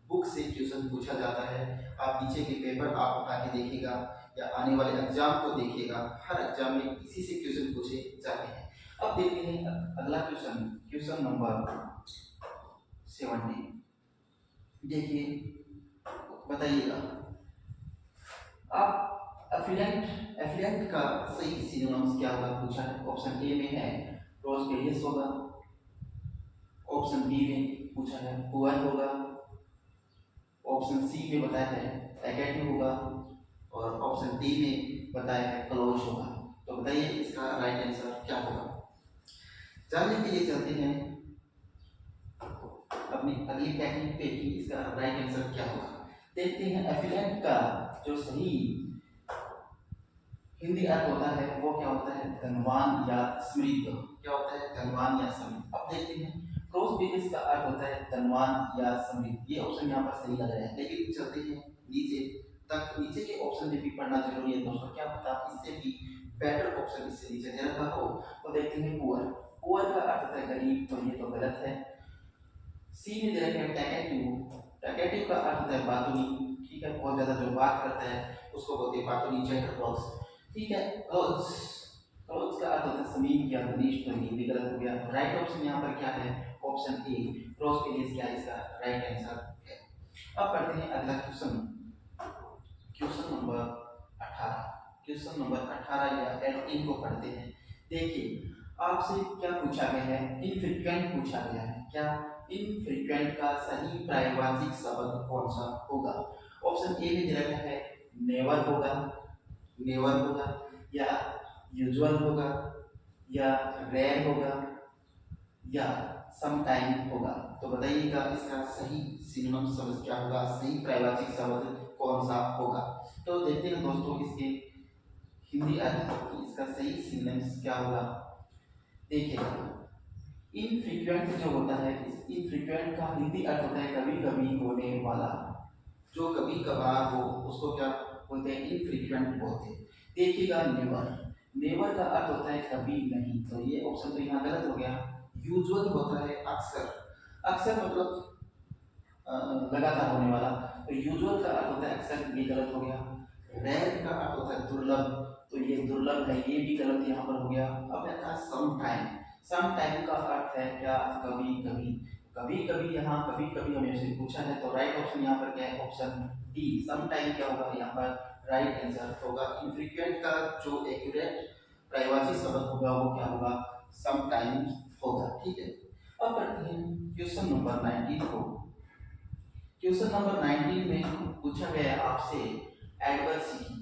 बुक से क्वेश्चन पूछा जाता है। आप नीचे के पेपर आप उठा के देखिएगा या आने वाले एग्जाम को देखिएगा, हर एग्जाम में इसी से क्वेश्चन पूछे जाते हैं। अब देखते हैं अगला क्वेश्चन, क्वेश्चन नंबर 70। देखिए बताइएगा आप एफिलेंट का सही सिनोनिम्स क्या होगा पूछा है। ऑप्शन ए में है प्रोस्पेरियस होगा। ऑप्शन बी में पूछा है पुअर होगा। ऑप्शन सी में बताया है एकेटिव होगा। और ऑप्शन डी में बताया है क्लोज होगा। तो बताइए इसका राइट आंसर क्या होगा? जानने के लिए चलते हैं अपनी अगली टेक्निक पे कि इसका राइट आंसर क्या होगा। देखते हैं एफिलेंट का जो सही हिंदी अर्थ होता है वो क्या होता है? धनवान या समृद्ध। क्या होता है? धनवान या समृद्ध। अब देखते हैं प्रोस्पेरियस का अर्थ होता है धनवान या समृद्ध। ये ऑप्शन यहाँ पर सही लग रहा है, लेकिन चलते हैं नीचे तक। नीचे के ऑप्शन में भी पढ़ना जरूरी है दोस्तों, क्या पता इससे भी बेटर ऑप्शन इससे नीचे दे रखा हो। तो देखते हैं पुअर। पुअर का अर्थ होता है गरीब, तो ये तो गलत है। सी में दे रखे हैं टैकेटिव। टैकेटिव का अर्थ होता है बातूनी। ठीक है, बहुत ज्यादा जो बात करता है उसको बोलते हैं बातूनी, चैटर बॉक्स। ठीक है। क्लोज। क्लोज का अर्थ होता है समीप या घनिष्ठ, तो ये भी गलत हो गया। राइट ऑप्शन यहाँ पर क्या है? ऑप्शन ए प्रोस्पेरियस क्या इसका राइट आंसर है। अब पढ़ते हैं अगला question, question number 18। Question number 18 या 18 को पढ़ते हैं। देखिए आपसे क्या पूछा गया है? इनफ्रीक्वेंट पूछा गया है। क्या इनफ्रीक्वेंट का सही प्रायवाचिक शब्द कौन सा होगा? ऑप्शन ए में दे रखा है नेवर होगा, नेवर होगा, या यूजुअल होगा, या रेयर होगा, या सम टाइम होगा। तो बताइएगा इसका सही सिनोनिम शब्द क्या होगा, सही प्रायवाचिक शब्द कौन सा होगा? तो देखते हैं दोस्तों इसके हिंदी अर्थ की इसका सही सिनोनिम क्या होगा। देखिए इनफ्रीक्वेंट जो होता है, इनफ्रीक्वेंट का हिंदी अर्थ होता है कभी कभी होने वाला। जो कभी कभार हो उसको क्या बोलते हैं? इनफ्रीक्वेंट बोलते हैं। देखिएगा नेवर। नेवर का अर्थ होता है कभी नहीं, तो ये ऑप्शन तो यहाँ गलत हो गया। यूजुअल होता है अक्सर। अक्सर मतलब लगातार होने वाला, तो यूजुअल का अर्थ होता है अक्सर, ये गलत हो गया। रेयर का अर्थ होता है दुर्लभ, तो ये दुर्लभ है, ये भी गलत यहाँ पर हो गया। अब आता है सम टाइम। सम टाइम का अर्थ है क्या? कभी कभी। कभी कभी यहाँ कभी कभी हमें से पूछा है, तो राइट ऑप्शन यहाँ पर क्या है? ऑप्शन डी सम टाइम क्या होगा यहाँ पर राइट आंसर होगा। इनफ्रीक्वेंट का जो एक्यूरेट प्रायवाची शब्द होगा वो क्या होगा? सम टाइम होगा। ठीक है। अब पढ़ते हैं क्वेश्चन नंबर 19 को। क्वेश्चन नंबर 19 में पूछा गया आपसे एडवर्सिटी।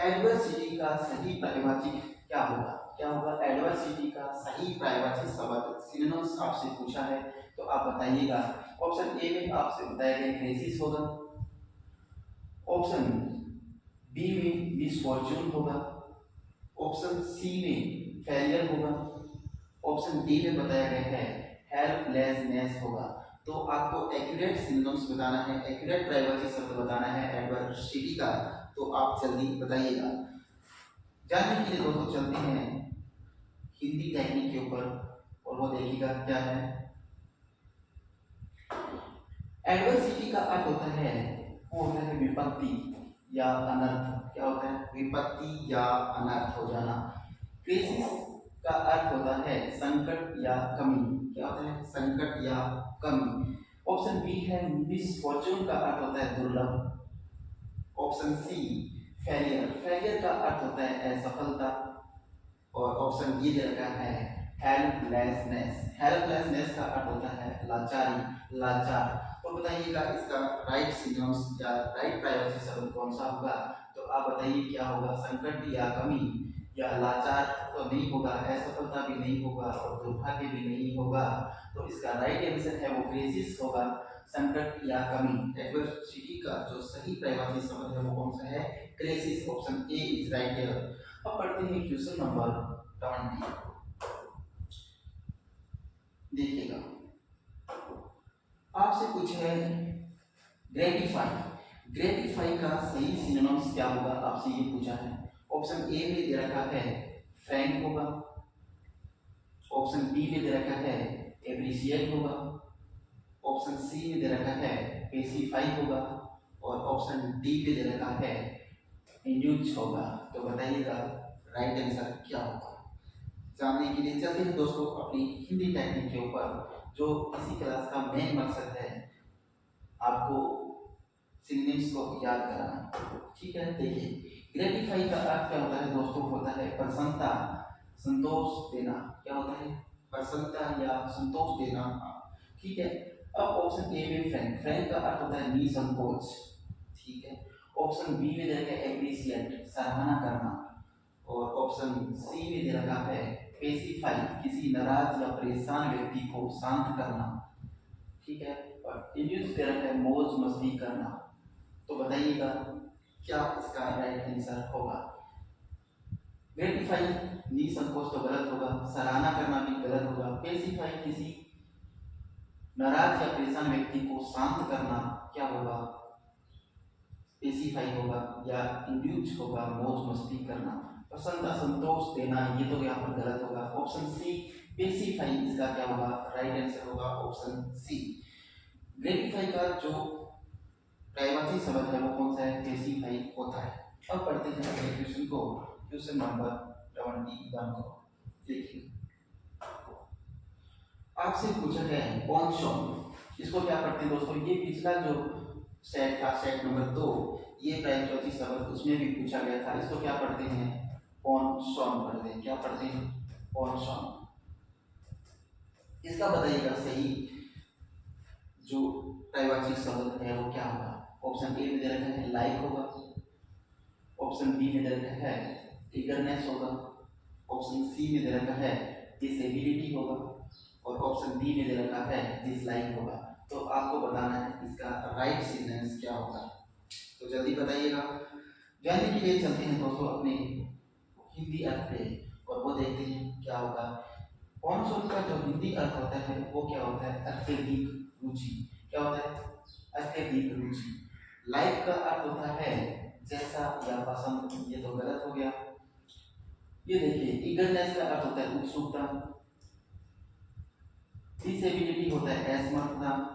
एडवर्सिटी का सही प्रायवाचिक क्या होगा? क्या होगा एडवर्सिटी का सही प्रायवाचिक शब्द? सिनोनिम्स आपसे पूछा है, तो आप बताइएगा। ऑप्शन ए में आपसे बताया गया क्राइसिस होगा। ऑप्शन बी में मिसफॉर्चून होगा। ऑप्शन सी में फेलियर होगा। ऑप्शन डी में बताया गया है हेल्पलेसनेस होगा। तो आपको एक्यूरेट सिनोनिम्स बताना है, एक्यूरेट प्रायवाची शब्द बताना है एडवर्सिटी का, तो आप जल्दी बताइएगा। जानने के लिए दोस्तों चलते हैं हिंदी टेक्निक के ऊपर, और वो देखिएगा क्या है। एडवर्सिटी का अर्थ होता है, वो होता है विपत्ति या अनर्थ। क्या होता है? विपत्ति या अनर्थ हो जाना। क्राइसिस का अर्थ होता है संकट या कमी। क्या होता है? संकट या कमी। ऑप्शन बी है मिसफॉर्चून का अर्थ होता है दुर्लभ। ऑप्शन सी फेलियर, फेलियर का अर्थ होता है असफलता। और ऑप्शन डी दे रखा है हेल्पलेसनेस, हेल्पलेसनेस का अर्थ होता है लाचारी, लाचार। तो बताइएगा इसका राइट सिनोनिम्स या राइट प्रायोरिटी शब्द कौन सा होगा? तो आप बताइए क्या होगा? संकट या कमी या लाचार तो नहीं होगा, असफलता भी नहीं होगा और दुर्भाग्य भी नहीं होगा। तो इसका राइट आंसर है वो क्राइसिस होगा, संकट या कमी। एडवर्सिटी का जो सही प्रायोरिटी शब्द है वो कौन सा है? Crisis. Option A is right here. अब पढ़ते हैं क्वेश्चन नंबर 20। देखिएगा, आपसे कुछ है ग्रेटिफाई। ग्रेटिफाई का सही सिनोनिम्स क्या होगा, आपसे ये पूछा है। ऑप्शन ए में दे रखा है फ्रैंक होगा। ऑप्शन बी में दे रखा है एप्रिशिएट होगा। ऑप्शन सी में दे रखा है पेसिफाई होगा। और ऑप्शन डी में दे रखा है इंड्यूस होगा। तो बताइएगा राइट आंसर क्या होगा? जानने के लिए चलते हैं दोस्तों अपनी हिंदी टेक्निक के ऊपर, जो इसी क्लास का मेन मकसद है आपको सिनोनिम्स को याद कराना। ठीक है, देखिए ग्रेटिफाई का अर्थ क्या होता है दोस्तों? होता है प्रसन्नता, संतोष देना। क्या होता है? प्रसन्नता या संतोष देना। ठीक है। अब ऑप्शन ए में फ्रैंक, फ्रैंक का अर्थ होता है निसंकोच। ठीक है। ऑप्शन बी में दे रखा है एप्रिशिएट, सराहना करना। और ऑप्शन सी में दे रखा है पेसिफाई, किसी नाराज या परेशान व्यक्ति को शांत करना। ठीक है। और इंड्यूस दे रखा है मौज मस्ती करना। तो बताइएगा क्या इसका राइट आंसर होगा? ग्रेटिफाई निसंकोच तो गलत होगा, सराहना करना भी गलत होगा, पेसिफाई किसी नाराज या परेशान व्यक्ति को शांत करना क्या होगा? पेसिफाई होगा। या इंड्यूस होगा मौज मस्ती करना। प्रसन्नता संतोष देना ये तो यहाँ पर गलत होगा। ऑप्शन सी पेसिफाई इसका क्या होगा? राइट आंसर होगा ऑप्शन सी। ग्रेटिफाई का जो प्रायवाची शब्द है वो कौन सा है? पेसिफाई होता है। अब पढ़ते हैं अगले क्वेश्चन को, क्वेश्चन नंबर 21 को। देखिए, आपसे पूछा है कौन सॉन्ग, इसको क्या पढ़ते हैं दोस्तों? ये पिछला जो सेट था, सेट नंबर 2, ये प्रायवाची शब्द उसमें भी पूछा गया था। इसको क्या पढ़ते हैं? कौन सॉन्ग पढ़ते हैं। क्या पढ़ते हैं? कौन सॉन्ग। इसका बताइएगा सही जो प्रायवाची शब्द है वो क्या होगा? ऑप्शन ए में दे रखा है लाइक होगा। ऑप्शन बी में दे रखा है ईगरनेस होगा। ऑप्शन सी में दे रखा है डिसेबिलिटी होगा। और ऑप्शन डी में दे रखा है डिसलाइक होगा। तो आपको बताना है इसका राइट सिनोनिम्स क्या होगा। तो जल्दी बताइएगा। जानने के लिए चलते हैं दोस्तों अपने हिंदी अर्थ पे, और वो देखते हैं क्या होगा। कौन शब्द का जो हिंदी अर्थ होता है वो क्या होता है? अत्यधिक रुचि। क्या होता है? अत्यधिक रुचि। लाइक का अर्थ होता है जैसा या पसंद, ये तो गलत हो गया। ये देखिए ईगरनेस का अर्थ होता है उत्सुकता। डिसेबिलिटी होता है असमर्थता।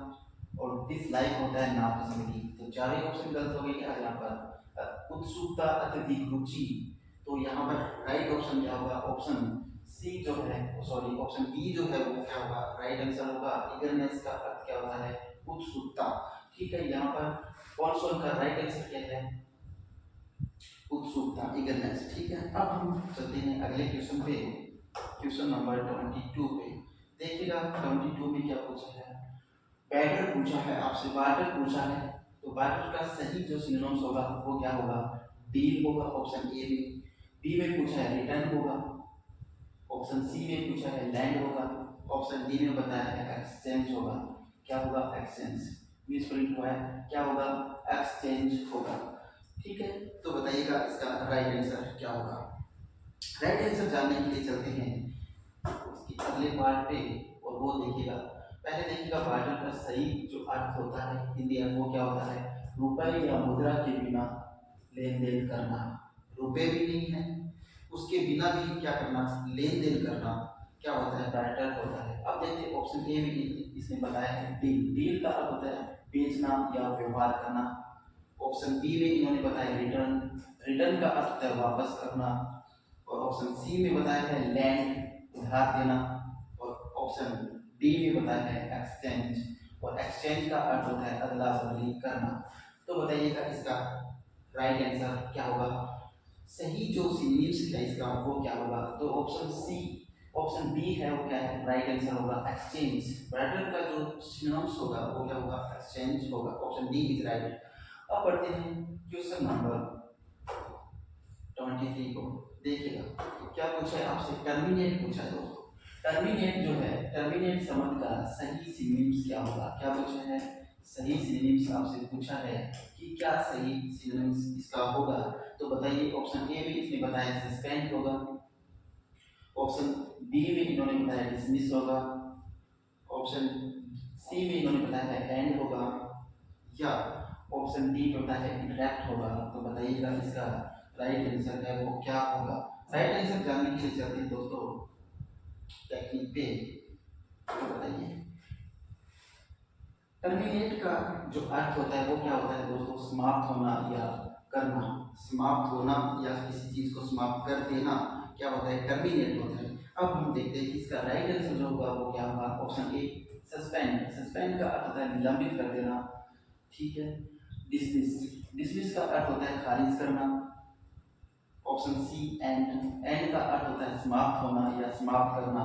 और डिसलाइक होता है नापसंदगी। तो चारों ऑप्शन गलत हो गए। यहाँ पर उत्सुकता, अत्यधिक रुचि, तो यहाँ पर राइट ऑप्शन क्या होगा? ऑप्शन सी जो है, सॉरी ऑप्शन बी जो है वो क्या होगा? राइट आंसर होगा। ईगरनेस का अर्थ क्या होता है? उत्सुकता। ठीक है, यहाँ पर कौन सा का राइट आंसर क्या है? उत्सुकता, ईगरनेस। ठीक है। अब हम चलते हैं अगले क्वेश्चन पे, क्वेश्चन नंबर 22 पे। देखिएगा 22 में क्या पूछा है। बैटर पूछा है आपसे, वाटर पूछा है। तो वाटर का सही जो सिनोनिम्स होगा वो क्या होगा? डील होगा ऑप्शन ए में। बी में पूछा है रिटर्न होगा। ऑप्शन सी में पूछा है लैंड होगा। ऑप्शन डी में बताया है एक्सचेंज होगा। क्या होगा? एक्सचेंज। मिस प्रिंट हुआ है, क्या होगा? एक्सचेंज होगा। ठीक है, तो बताइएगा इसका राइट आंसर क्या होगा। राइट आंसर जानने के लिए चलते हैं उसकी अगले पार्ट पे, और वो देखिएगा। पहले देखिएगा वाटर का सही जो अर्थ होता है हिंदी अर्थ वो क्या होता है? रुपए या मुद्रा के बिना लेन देन करना। रुपए भी नहीं है, उसके बिना भी क्या करना? लेन देन करना क्या होता है? बैटर होता है। अब देखिए ऑप्शन ए में इसने बताया है डील। डील का अर्थ होता है बेचना या व्यवहार करना। ऑप्शन बी में इन्होंने बताया रिटर्न, रिटर्न का अर्थ होता है वापस करना। और ऑप्शन सी में बताया है लैंड, उधार देना। और ऑप्शन डी में बताया है एक्सचेंज, और एक्सचेंज का अर्थ होता है अदला बदली करना। तो बताइएगा इसका राइट आंसर क्या होगा, सही जो सिनोनिम्स है इसका वो क्या होगा। तो ऑप्शन सी, ऑप्शन बी है वो क्या है, राइट आंसर होगा एक्सचेंज। बैटर का जो सिनोनिम्स होगा वो क्या होगा, एक्सचेंज होगा। Option D is right. अब पढ़ते हैं क्वेश्चन नंबर 23 को। देखिएगा क्या पूछा है आपसे, टर्मिनेट पूछा है दोस्तों। टर्मिनेट जो है, टर्मिनेट शब्द का सही सिनोनिम्स क्या होगा, क्या पूछा है, सही सिनोनिम्स आपसे पूछा है कि क्या सही सिनोनिम्स इसका होगा। तो बताइए, ऑप्शन ए में इसने बताया सस्पेंड होगा, ऑप्शन बी में इन्होंने बताया डिसमिस होगा, ऑप्शन सी में इन्होंने बताया है एंड होगा, या ऑप्शन डी में बताया है इंटरैक्ट होगा। तो बताइएगा इसका राइट आंसर है वो क्या होगा। राइट आंसर जानने के लिए चलते हैं दोस्तों टेक्निक पे। तो बताइए टर्मिनेट का जो अर्थ होता है वो क्या होता है दोस्तों, समाप्त होना या करना। समाप्त होना या किसी चीज को समाप्त कर देना क्या होता है, टर्मिनेट होता है। अब हम देखते हैं कि इसका राइट आंसर जो होगा वो क्या होगा। ऑप्शन ए सस्पेंड, सस्पेंड का अर्थ होता है निलंबित कर देना, ठीक है। डिसमिस, डिसमिस का अर्थ होता है खारिज करना। ऑप्शन सी एंड, एंड का अर्थ होता है समाप्त होना या समाप्त करना,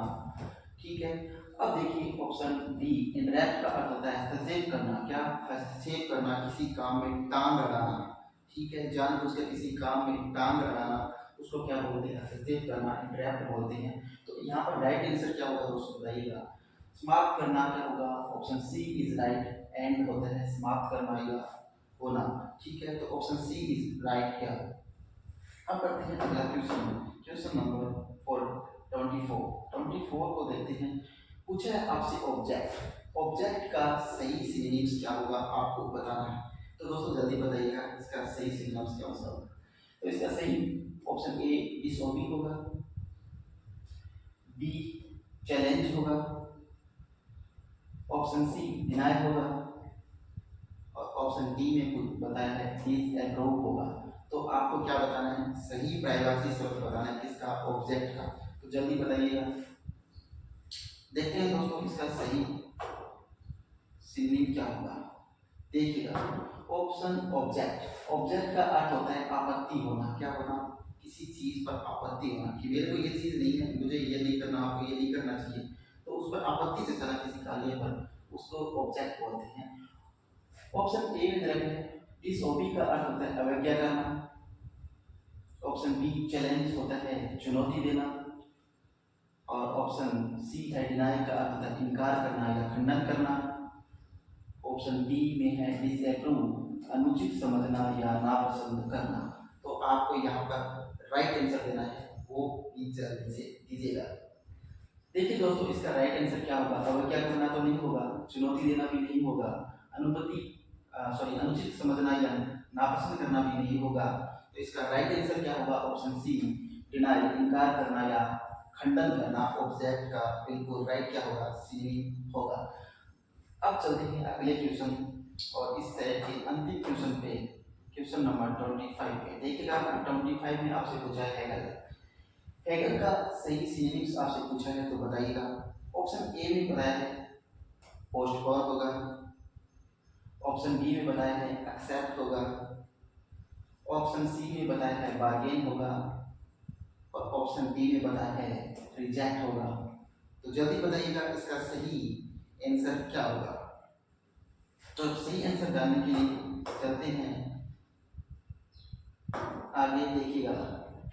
ठीक है। अब देखिए ऑप्शन डी इंटरैप्ट का अर्थ होता है हस्तक्षेप करना, क्या, हस्तक्षेप करना, किसी काम में टांग अड़ाना, ठीक है। जानबूझकर किसी काम में टांग अड़ाना उसको क्या बोलते हैं, हस्तक्षेप करना, इंटरैप्ट बोलते हैं। तो यहाँ पर राइट आंसर क्या होगा दोस्तों बताइएगा। समाप्त करना क्या होगा, option C is right. End होता है समाप्त करना या होना, ठीक है। तो ऑप्शन सी इज राइट क्या। अब करते हैं अगला क्वेश्चन, क्वेश्चन नंबर 24 को देखते हैं। पूछा है आपसे ऑब्जेक्ट, ऑब्जेक्ट का सही सिनोनिम्स क्या होगा आपको बताना है। तो दोस्तों जल्दी बताइएगा इसका सही सिनोनिम्स क्या होगा। तो इसका सही ऑप्शन ए डिसऑबी होगा, बी चैलेंज होगा, ऑप्शन सी डिनाई होगा, और ऑप्शन डी में कुछ बताया है डिसअप्रूव होगा। तो आपको क्या बताना है, सही प्रायवाची शब्द बताना है किसका, ऑब्जेक्ट का। तो जल्दी बताइएगा। देखते हैं दोस्तों इसका सही सिनोनिम क्या होगा। देखिएगा ऑप्शन ऑब्जेक्ट, ऑब्जेक्ट का अर्थ होता है आपत्ति होना, क्या होना, किसी चीज पर आपत्ति होना कि मेरे को ये चीज नहीं है, मुझे ये नहीं करना, आपको ये नहीं करना चाहिए, तो उस पर आपत्ति से चला किसी कार्य पर, उसको ऑब्जेक्ट बोलते हैं। ऑप्शन ए में देखें डिसओबी का अर्थ होता है अवज्ञा करना, ऑप्शन बी चैलेंज होता है चुनौती देना, और ऑप्शन सी है डिनाई का अर्थ होता है इनकार करना या खंडन करना, ऑप्शन डी में है डिसअप्रूव अनुचित समझना या नापसंद करना। तो आपको यहाँ पर राइट आंसर देना है, वो जल्दी से दीजिएगा। देखिए दोस्तों इसका राइट आंसर क्या होगा, अवज्ञा करना तो नहीं होगा, चुनौती देना भी नहीं होगा, अनुचित समझना या नापसंद करना भी नहीं होगा। तो इसका राइट आंसर क्या होगा, ऑप्शन सी डिनाई इनकार करना या खंडन करना ऑब्जेक्ट का बिल्कुल राइट क्या होगा, सी होगा। अब चलते हैं अगले क्वेश्चन और इस सेट के अंतिम क्वेश्चन पे, क्वेश्चन नंबर 25 पे। देखिएगा 25 में आपसे पूछा है हेगल, हेगल का सही सिनोनिम्स आपसे पूछा है तो बताइएगा। ऑप्शन ए में बताया है पोस्टपोन होगा, ऑप्शन बी में बताया है एक्सेप्ट होगा, ऑप्शन सी में बताया है बार्गेन होगा, और ऑप्शन डी में बताया है रिजेक्ट होगा। तो जल्दी बताइएगा इसका सही आंसर क्या होगा। तो सही आंसर जानने के लिए चलते हैं आगे। देखिएगा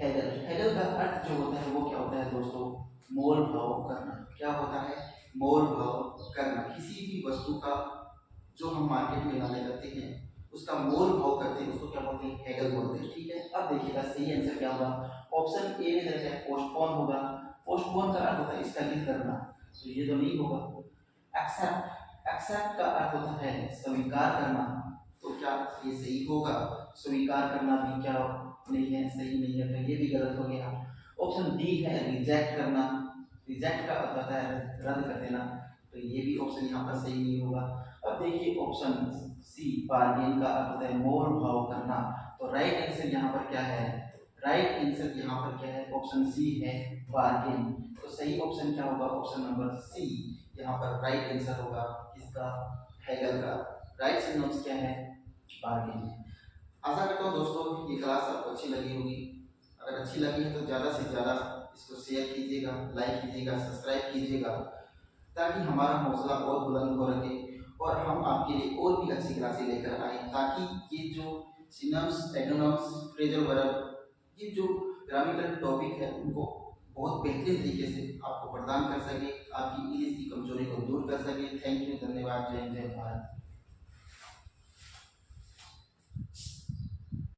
हेगल, हेगल का अर्थ जो होता है वो क्या होता है दोस्तों, मोल भाव करना, क्या होता है, मोल भाव करना। किसी भी वस्तु का जो हम मार्केट में लाने जाते हैं उसका मोल भाव करते हैं, उसको क्या बोलते हैं, हेगल बोलते हैं, ठीक है। अब देखिएगा सही आंसर क्या होगा। ऑप्शन ए में रहता है पोस्टपोन होगा, पोस्टपोन का अर्थ होता है स्थगित करना, तो ये तो नहीं होगा। एक्सेप्ट, एक्सेप्ट का अर्थ होता है स्वीकार करना, तो क्या ये सही होगा, स्वीकार करना भी क्या नहीं है, सही नहीं है, तो ये भी गलत हो गया। ऑप्शन डी है रिजेक्ट करना, रिजेक्ट का अर्थ होता है रद्द कर देना, तो ये भी ऑप्शन यहाँ पर सही नहीं होगा। अब देखिए ऑप्शन सी, बार्गेन का अर्थ होता है मोल भाव करना। तो राइट आंसर यहाँ पर क्या है, राइट आंसर यहाँ पर क्या है, ऑप्शन सी है बार्गेन। तो सही ऑप्शन क्या होगा, ऑप्शन नंबर सी यहाँ पर राइट आंसर होगा इसका, हेगल का राइट सिनोनिम्स क्या है, बार्गेन। आशा करता हूँ दोस्तों ये क्लास आपको अच्छी लगी होगी। अगर अच्छी लगी है तो ज़्यादा से ज़्यादा इसको शेयर कीजिएगा, लाइक कीजिएगा, सब्सक्राइब कीजिएगा, ताकि हमारा हौसला और बुलंद हो रखे और हम आपके लिए और भी अच्छी क्लासें लेकर आए, ताकि ये जो सिनम्स, एडोनम्स, फ्रेजल वर्ब, ये जो ग्रामेटिकल टॉपिक है उनको बहुत बेहतरीन तरीके से आपको प्रदान कर सके, आपकी इंग्लिश की कमजोरी को दूर कर सके। थैंक यू, धन्यवाद, जय हिंद, जय भारत।